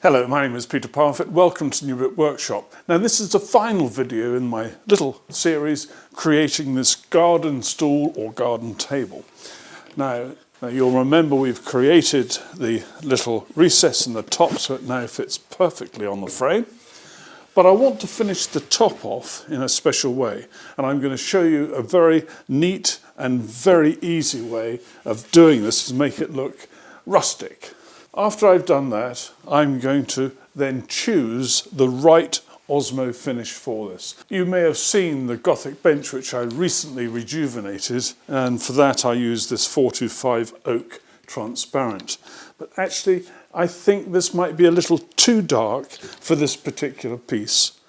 Hello, my name is Peter Parfitt. Welcome to New Bit Workshop. Now this is the final video in my little series creating this garden stool or garden table. Now you'll remember we've created the little recess in the top so it now fits perfectly on the frame. But I want to finish the top off in a special way, and I'm going to show you a very neat and very easy way of doing this to make it look rustic. After I've done that, I'm going to then choose the right Osmo finish for this. You may have seen the Gothic bench which I recently rejuvenated, and for that I used this 425 oak transparent. But actually I think this might be a little too dark for this particular piece.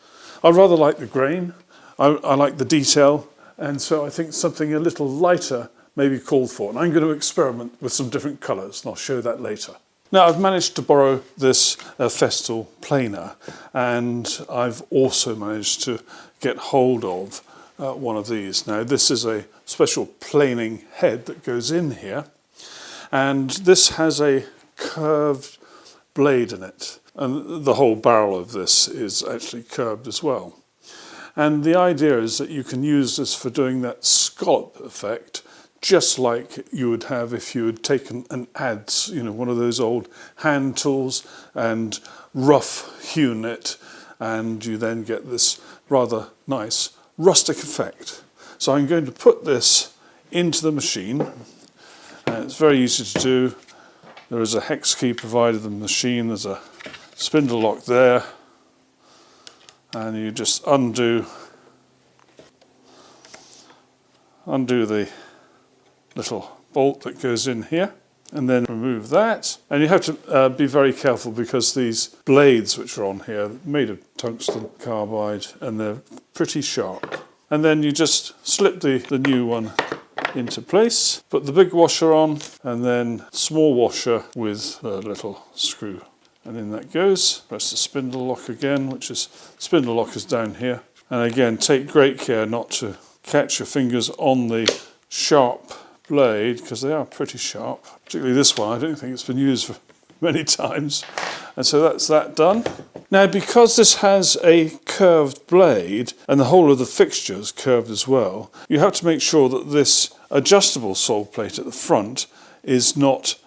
I rather like the grain, I like the detail, and so I think something a little lighter may be called for. And I'm going to experiment with some different colours, and I'll show that later. Now I've managed to borrow this Festool planer, and I've also managed to get hold of one of these. Now this is a special planing head that goes in here, and this has a curved blade in it, and the whole barrel of this is actually curved as well. And the idea is that you can use this for doing that scallop effect, just like you would have if you had taken an adze, one of those old hand tools, and rough hewn it, and you then get this rather nice rustic effect. So I'm going to put this into the machine, and it's very easy to do. There is a hex key provided in the machine, there's a spindle lock there, and you just undo the little bolt that goes in here, and then remove that. And you have to be very careful because these blades which are on here are made of tungsten carbide and they're pretty sharp. And then you just slip the new one into place, put the big washer on, and then small washer with a little screw. And in that goes. Press the spindle lock again, spindle lock is down here. And again, take great care not to catch your fingers on the sharp blade, because they are pretty sharp. Particularly this one, I don't think it's been used for many times. And so that's that done. Now because this has a curved blade and the whole of the fixture is curved as well, you have to make sure that this adjustable sole plate at the front is not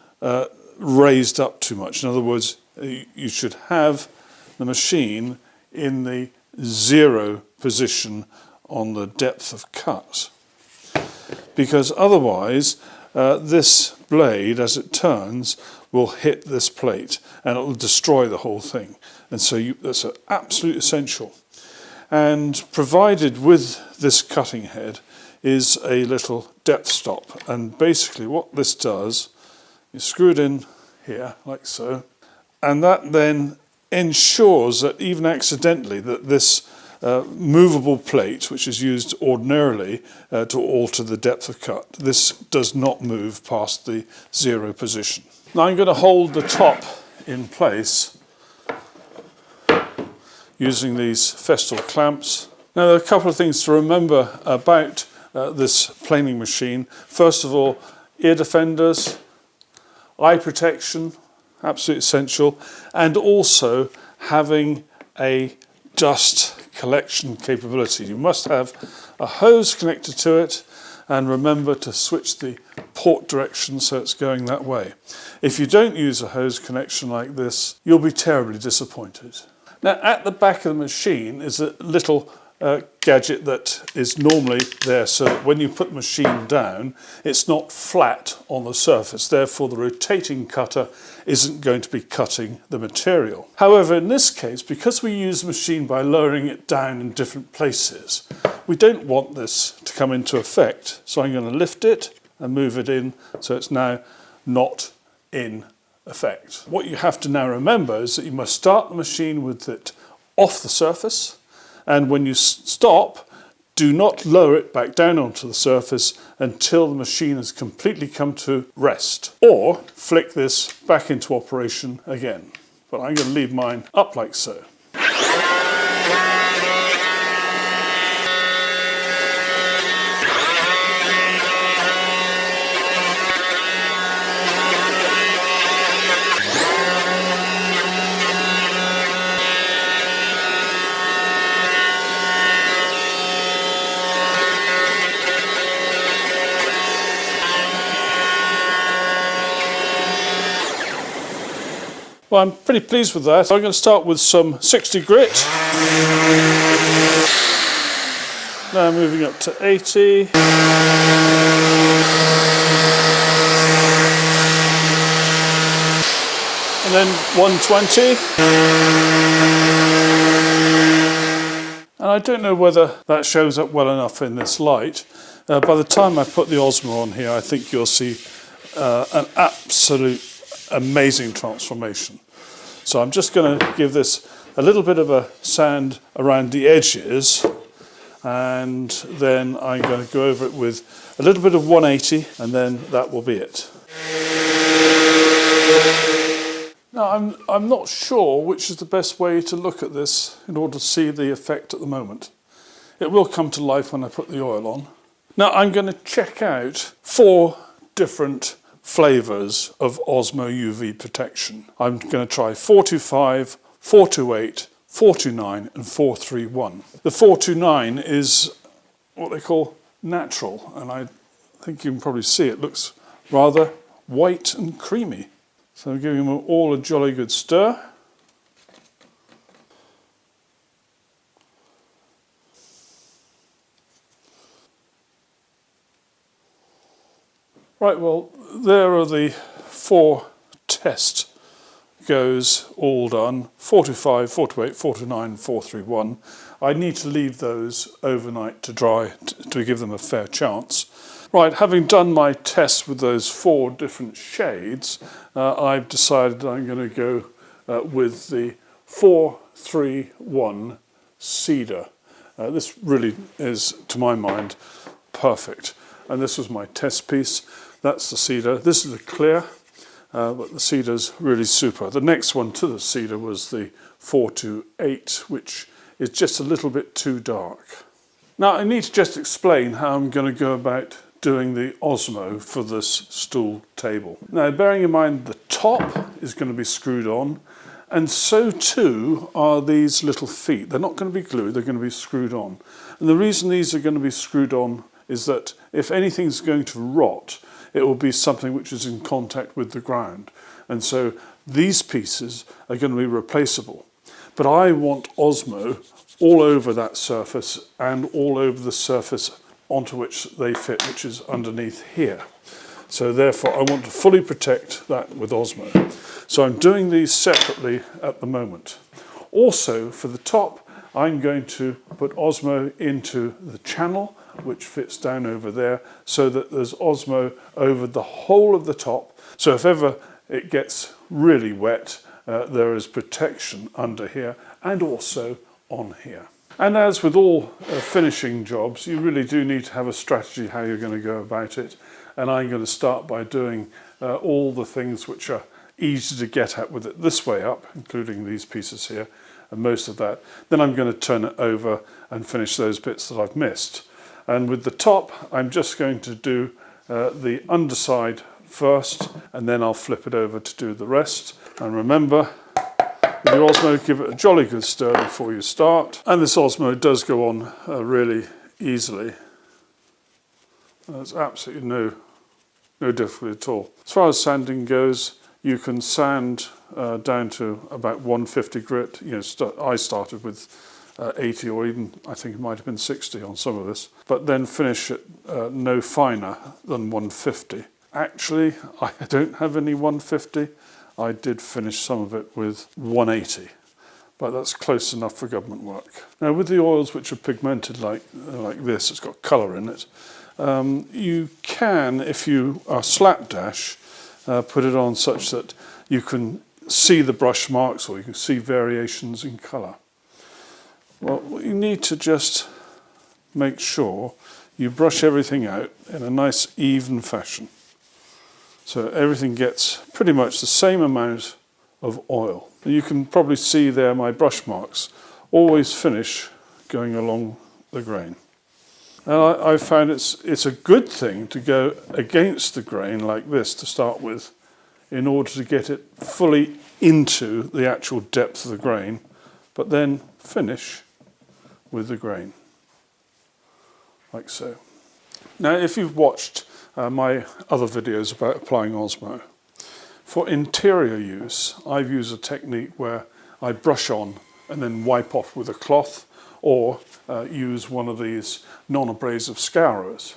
raised up too much. In other words, you should have the machine in the 0 position on the depth of cut, because otherwise this blade, as it turns, will hit this plate and it will destroy the whole thing. And so that's absolutely essential. And provided with this cutting head is a little depth stop, and basically what this does, you screw it in here like so, and that then ensures that even accidentally that this movable plate, which is used ordinarily to alter the depth of cut, this does not move past the 0 position. Now I'm going to hold the top in place using these Festool clamps. Now there are a couple of things to remember about this planing machine. First of all, ear defenders, eye protection, absolutely essential, and also having a dust collection capability. You must have a hose connected to it, and remember to switch the port direction so it's going that way. If you don't use a hose connection like this, you'll be terribly disappointed. Now at the back of the machine is a little gadget that is normally there so that when you put the machine down, it's not flat on the surface, therefore the rotating cutter isn't going to be cutting the material. However, in this case, because we use the machine by lowering it down in different places, we don't want this to come into effect. So I'm going to lift it and move it in so it's now not in effect. What you have to now remember is that you must start the machine with it off the surface, and when you stop, do not lower it back down onto the surface until the machine has completely come to rest, or flick this back into operation again. But I'm going to leave mine up like so. Well, I'm pretty pleased with that. I'm going to start with some 60 grit. Now moving up to 80. And then 120. And I don't know whether that shows up well enough in this light. By the time I put the Osmo on here, I think you'll see an absolute amazing transformation. So I'm just going to give this a little bit of a sand around the edges, and then I'm going to go over it with a little bit of 180, and then that will be it. Now I'm not sure which is the best way to look at this in order to see the effect at the moment. It will come to life when I put the oil on. Now I'm going to check out 4 different flavours of Osmo UV protection. I'm going to try 425, 428, 429 and 431. The 429 is what they call natural, and I think you can probably see it looks rather white and creamy. So I'm giving them all a jolly good stir. Right, well, there are the 4 test goes all done. 425, 428, 429, 431. I need to leave those overnight to dry to give them a fair chance. Right, having done my test with those 4 different shades, I've decided I'm going to go with the 431 Cedar. This really is, to my mind, perfect. And this was my test piece. That's the Cedar. This is the clear, but the Cedar's really super. The next one to the Cedar was the 428, which is just a little bit too dark. Now I need to just explain how I'm going to go about doing the Osmo for this stool table. Now, bearing in mind the top is going to be screwed on, and so too are these little feet. They're not going to be glued, they're going to be screwed on. And the reason these are going to be screwed on is that if anything's going to rot, it will be something which is in contact with the ground. And so these pieces are going to be replaceable. But I want Osmo all over that surface and all over the surface onto which they fit, which is underneath here. So therefore I want to fully protect that with Osmo. So I'm doing these separately at the moment. Also for the top, I'm going to put Osmo into the channel, which fits down over there, so that there's Osmo over the whole of the top. So if ever it gets really wet, there is protection under here and also on here. And as with all finishing jobs, you really do need to have a strategy how you're going to go about it. And I'm going to start by doing all the things which are easy to get at with it this way up, including these pieces here, and most of that. Then I'm going to turn it over and finish those bits that I've missed. And with the top, I'm just going to do the underside first, and then I'll flip it over to do the rest. And remember, with the Osmo, give it a jolly good stir before you start. And this Osmo does go on really easily. There's absolutely no difficulty at all. As far as sanding goes, you can sand down to about 150 grit. You know, I started with 80, or even I think it might have been 60 on some of this, but then finish it no finer than 150. Actually, I don't have any 150. I did finish some of it with 180, but that's close enough for government work. Now with the oils which are pigmented like this, it's got colour in it, you can, if you are slapdash, put it on such that you can see the brush marks or you can see variations in colour. Well, you need to just make sure you brush everything out in a nice even fashion. So everything gets pretty much the same amount of oil. You can probably see there my brush marks always finish going along the grain. And I found it's a good thing to go against the grain like this to start with, in order to get it fully into the actual depth of the grain, but then finish with the grain, like so. Now if you've watched my other videos about applying Osmo, For interior use, I've used a technique where I brush on and then wipe off with a cloth, or use one of these non-abrasive scourers.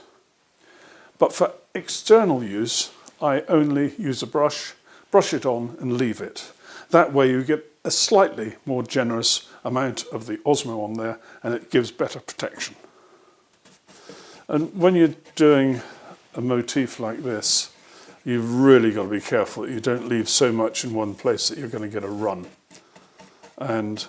But for external use, I only use a brush it on and leave it. That way you get a slightly more generous amount of the Osmo on there, and it gives better protection. And when you're doing a motif like this, you've really got to be careful that you don't leave so much in one place that you're going to get a run. And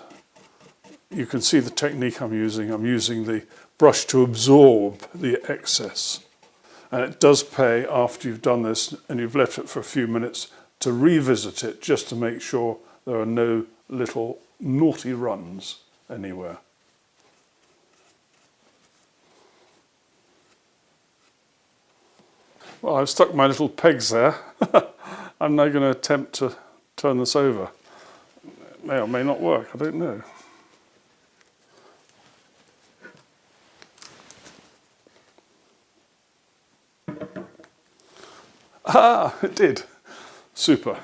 you can see the technique I'm using. I'm using the brush to absorb the excess. And it does pay, after you've done this and you've left it for a few minutes, to revisit it just to make sure there are no little naughty runs anywhere. Well, I've stuck my little pegs there. I'm now going to attempt to turn this over. It may or may not work, I don't know. Ah, it did. Super.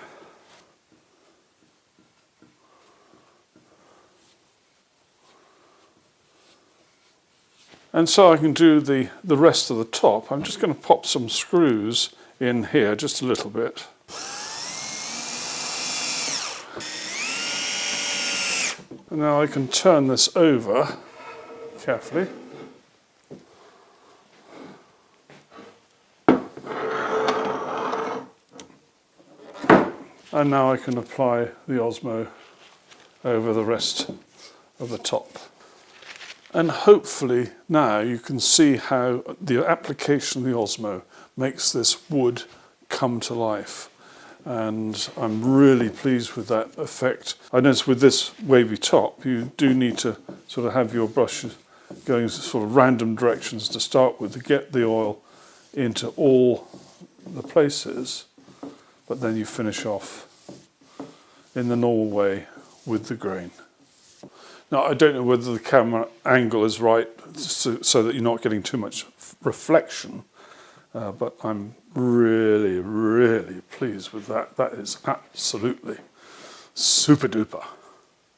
And so I can do the rest of the top. I'm just going to pop some screws in here, just a little bit. And now I can turn this over carefully. And now I can apply the Osmo over the rest of the top. And hopefully now you can see how the application of the Osmo makes this wood come to life. And I'm really pleased with that effect. I notice with this wavy top, you do need to sort of have your brush going sort of random directions to start with to get the oil into all the places, but then you finish off in the normal way with the grain. Now, I don't know whether the camera angle is right so that you're not getting too much reflection, but I'm really, really pleased with that. That is absolutely super duper.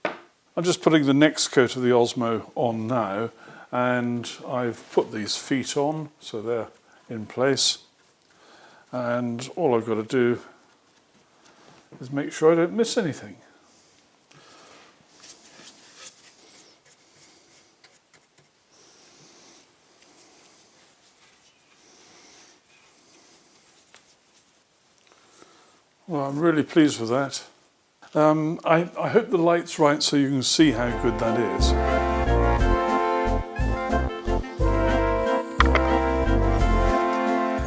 I'm just putting the next coat of the Osmo on now, and I've put these feet on, so they're in place. And all I've got to do is make sure I don't miss anything. Well, I'm really pleased with that. I hope the light's right so you can see how good that is.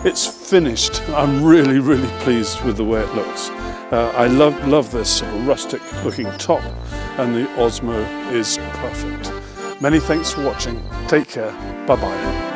It's finished. I'm really, really pleased with the way it looks. I love this sort of rustic looking top, and the Osmo is perfect. Many thanks for watching. Take care. Bye-bye.